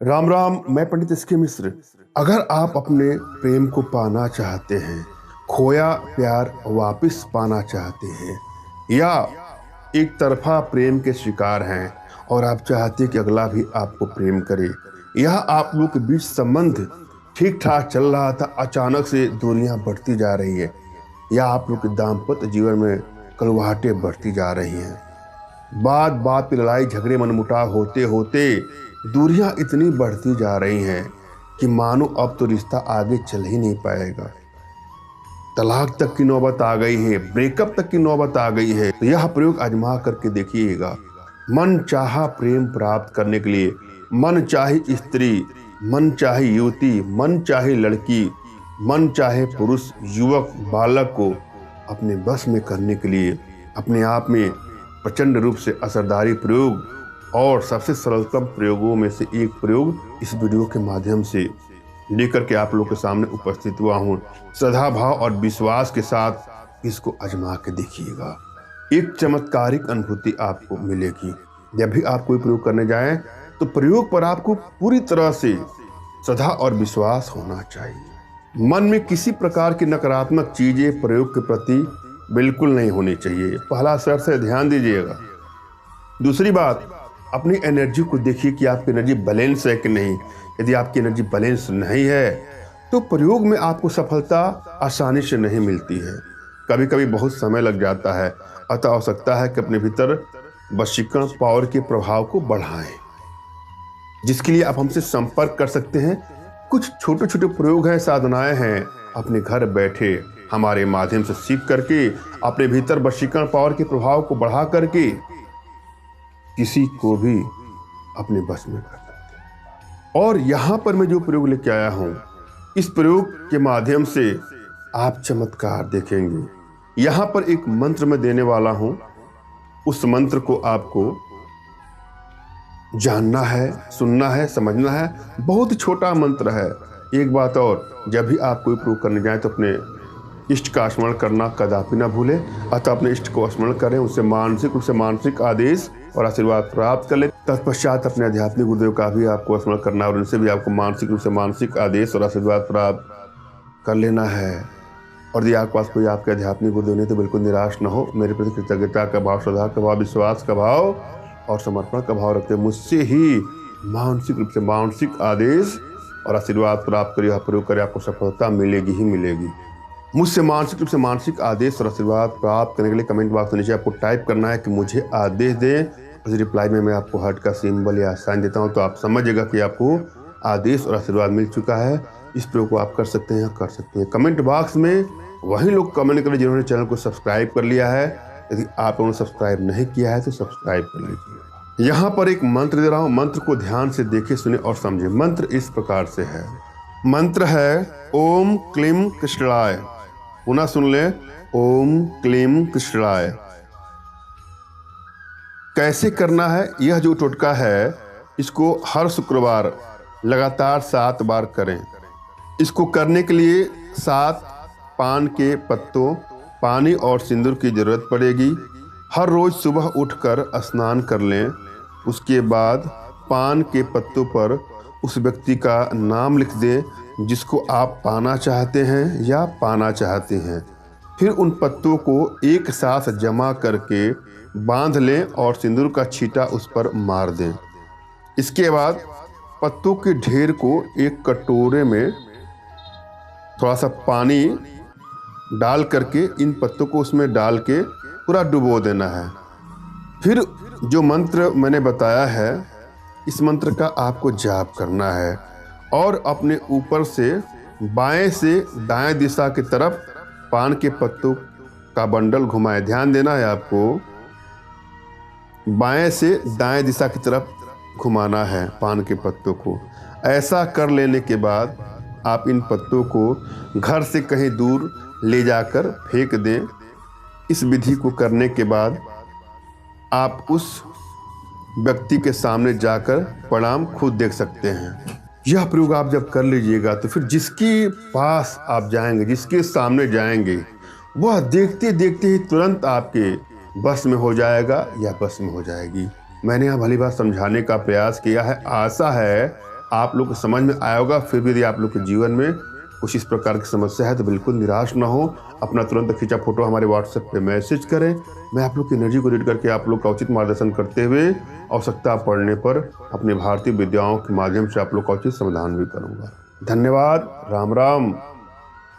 राम राम। मैं पंडित एस के मिश्र। अगर आप अपने प्रेम को पाना चाहते हैं, खोया प्यार वापस पाना चाहते हैं, या एक तरफा प्रेम के शिकार हैं और आप चाहते हैं कि अगला भी आपको प्रेम करे, या आप लोग के बीच संबंध ठीक ठाक चल रहा था, अचानक से दूरियां बढ़ती जा रही है, या आप लोग के दाम्पत्य जीवन में कलवाहटें बढ़ती जा रही हैं, बात बात पे लड़ाई झगड़े मनमुटाव होते होते दूरियां इतनी बढ़ती जा रही हैं कि मानो अब तो रिश्ता आगे चल ही नहीं पाएगा, तलाक तक की नौबत आ गई है, ब्रेकअप तक की नौबत आ गई है, तो यह प्रयोग आजमा करके देखिएगा। मन चाहा प्रेम प्राप्त करने के लिए, मन चाहे स्त्री, मन चाहे युवती, मन चाहे लड़की, मन चाहे पुरुष, युवक, बालक को अपने बस में करने के लिए अपने आप में प्रचंड रूप से असरदारी प्रयोग और सबसे सरलतम प्रयोगों में से एक प्रयोग इस वीडियो के माध्यम से लेकर के आप लोग के सामने उपस्थित हुआ हूँ। श्रद्धा भाव और विश्वास के साथ इसको आजमा के देखिएगा, एक चमत्कारिक अनुभूति आपको मिलेगी। जब भी आप कोई प्रयोग करने जाएं तो प्रयोग पर आपको पूरी तरह से श्रद्धा और विश्वास होना चाहिए। मन में किसी प्रकार की नकारात्मक चीजें प्रयोग के प्रति बिल्कुल नहीं होनी चाहिए। पहला शर्त से ध्यान दीजिएगा। दूसरी बात, अपनी एनर्जी को देखिए कि आपकी एनर्जी बैलेंस है कि नहीं। यदि आपकी एनर्जी बैलेंस नहीं है तो प्रयोग में आपको सफलता आसानी से नहीं मिलती है, कभी कभी बहुत समय लग जाता है। अतः आवश्यकता है कि अपने भीतर वशीकरण पावर के प्रभाव को बढ़ाएं, जिसके लिए आप हमसे संपर्क कर सकते हैं। कुछ छोटे छोटे प्रयोग हैं, साधनाएं हैं, अपने घर बैठे हमारे माध्यम से सीख करके अपने भीतर वशीकरण पावर के प्रभाव को बढ़ा करके किसी को भी अपने बस में कर सकते हैं। और यहाँ पर मैं जो प्रयोग लेके आया हूँ, इस प्रयोग के माध्यम से आप चमत्कार देखेंगे। यहाँ पर एक मंत्र मैं देने वाला हूँ, उस मंत्र को आपको जानना है, सुनना है, समझना है। बहुत ही छोटा मंत्र है। एक बात और, जब भी आप कोई प्रयोग करने जाएं तो अपने इष्ट का स्मरण करना कदापि ना भूलें। अतः अपने इष्ट को स्मरण करें, उससे मानसिक रूप से मानसिक आदेश और आशीर्वाद प्राप्त कर ले। तत्पश्चात अपने आध्यात्मिक गुरुदेव का भी आपको स्मरण करना है और उनसे भी आपको मानसिक रूप से मानसिक आदेश और आशीर्वाद प्राप्त कर लेना है। और यदि आपके पास कोई आपके आध्यात्मिक गुरुदेव नहीं तो बिल्कुल निराश न हो। मेरे प्रति कृतज्ञता का भाव, श्रद्धा का भाव, विश्वास का भाव और समर्पण का भाव रखते मुझसे ही मानसिक रूप से मानसिक आदेश और आशीर्वाद प्राप्त कर यह प्रयोग करें, आपको सफलता मिलेगी ही मिलेगी। मुझसे मानसिक रूप से मानसिक आदेश और आशीर्वाद प्राप्त करने के लिए कमेंट बॉक्स में नीचे आपको टाइप करना है कि मुझे आदेश दें। उस रिप्लाई में मैं आपको हार्ट का सिंबल या साइन देता हूं, तो आप समझिएगा कि आपको आदेश और आशीर्वाद मिल चुका है। इस प्रयोग को आप कर सकते हैं, कर सकते हैं। कमेंट बॉक्स में वही लोग कमेंट करें जिन्होंने चैनल को सब्सक्राइब कर लिया है। यदि आप लोगों ने सब्सक्राइब नहीं किया है तो सब्सक्राइब कर लीजिए। यहाँ पर एक मंत्र दे रहा हूँ, मंत्र को ध्यान से देखें, सुने और समझे। मंत्र इस प्रकार से है। मंत्र है ओम क्लीम कृष्णाय। पुनः सुन ले, ओम क्लीम कृष्णाय। कैसे करना है? यह जो टोटका है इसको हर शुक्रवार लगातार 7 बार करें। इसको करने के लिए 7 पान के पत्तों, पानी और सिंदूर की जरूरत पड़ेगी। हर रोज सुबह उठकर स्नान कर लें। उसके बाद पान के पत्तों पर उस व्यक्ति का नाम लिख दें जिसको आप पाना चाहते हैं या पाना चाहते हैं। फिर उन पत्तों को एक साथ जमा करके बांध लें और सिंदूर का छींटा उस पर मार दें। इसके बाद पत्तों के ढेर को एक कटोरे में थोड़ा सा पानी डाल करके इन पत्तों को उसमें डाल के पूरा डुबो देना है। फिर जो मंत्र मैंने बताया है, इस मंत्र का आपको जाप करना है और अपने ऊपर से बाएं से दाएं दिशा की तरफ पान के पत्तों का बंडल घुमाएं। ध्यान देना है आपको, बाएं से दाएं दिशा की तरफ घुमाना है पान के पत्तों को। ऐसा कर लेने के बाद आप इन पत्तों को घर से कहीं दूर ले जाकर फेंक दें। इस विधि को करने के बाद आप उस व्यक्ति के सामने जाकर परिणाम खुद देख सकते हैं। यह प्रयोग आप जब कर लीजिएगा तो फिर जिसके पास आप जाएंगे, जिसके सामने जाएंगे, वह देखते देखते ही तुरंत आपके बस में हो जाएगा या बस में हो जाएगी। मैंने यहाँ भली बात समझाने का प्रयास किया है। आशा है आप लोग को समझ में आया होगा। फिर भी यदि आप लोग के जीवन में कुछ इस प्रकार की समस्या है तो बिल्कुल निराश ना हो। अपना तुरंत खींचा फोटो हमारे व्हाट्सएप पे मैसेज करें। मैं आप लोग की एनर्जी को रीड करके आप लोग का उचित मार्गदर्शन करते हुए आवश्यकता पड़ने पर अपनी भारतीय विद्याओं के माध्यम से आप लोग का उचित समाधान भी करूँगा। धन्यवाद। राम राम।